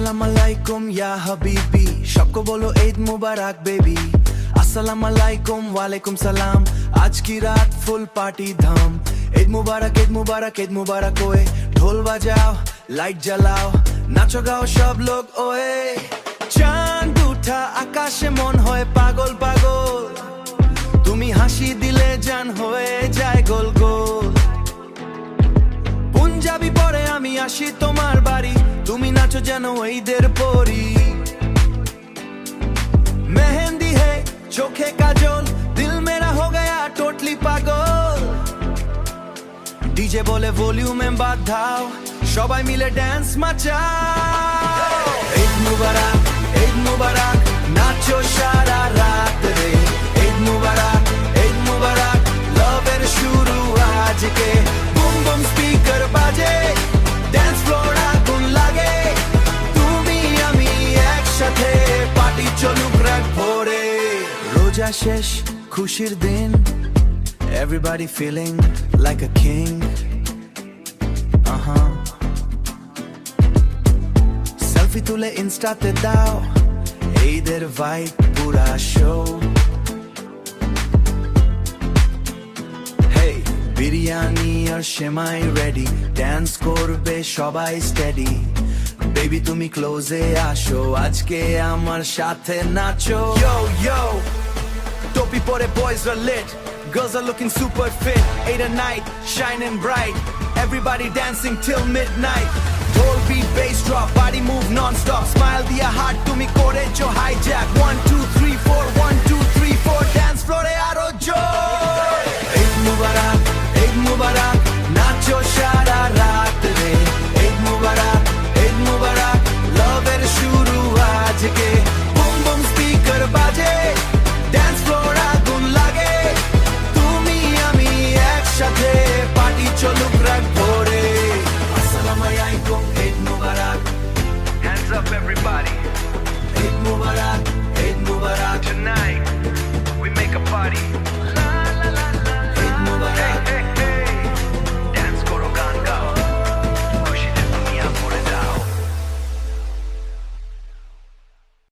अस्सलाम वालेकुम या हबीबी सबको बोलो ईद मुबारक बेबी अस्सलाम वालेकुम वालेकुम सलाम आज की रात फुल पार्टी धाम ईद मुबारक ओए ढोल बजाओ लाइट जलाओ नाचो गाओ सब लोग ओए चांद उठा आकाशे मन होए पागल पागल तुमी हासि दिले जान होए जाए गोल गोल पंजाबी परे आमी आसि तोमार बाड़ी तुमी नाचो जानो ईदेर परी मेहंदी है चोखे काजल दिल मेरा हो गया टोटली पागल डीजे बोले वॉल्यूम में बढ़ाओ সবাই মিলে ড্যান্স মাচাও ঈদ মুবারক নাচো সারা রাত রে ঈদ মুবারক লাভের শুরু আজকে বুম বুম স্পিকার বাজে ড্যান্স ফ্লোর আগুন লাগে তুমি আমি একসাথে পার্টি চলুক রাত ভরে রোজা শেষ খুশির দিন everybody feeling like a king selfie তুলে ইনস্টাতে দাও ঈদের ভাইব পুরা শো হেই বিরিয়ানি আর সেমাই রেডি ডান্স করবে সবাই স্টেডি বেবি তুমি ক্লোজে আসো আজকে আমার সাথে নাচো yo yo topi pore boys are lit girls are looking super fit 8 at night shining bright everybody dancing till midnight Whole beat, bass drop, body move non-stop Smile diya heart tumi kore jo hijack 1, 2, 3, 4 1, 2, 3, 4 Dance floor e aro joy Eid Mubarak Nacho shara raat re Eid Mubarak Love er shuru aajke Boom boom speaker baje Dance floor agun lage Tumi ami ek sathe Party choluk rat bhore Assalamu alaikum Eid Mubarak Hands up everybody. Eid Mubarak Tonight we make a party.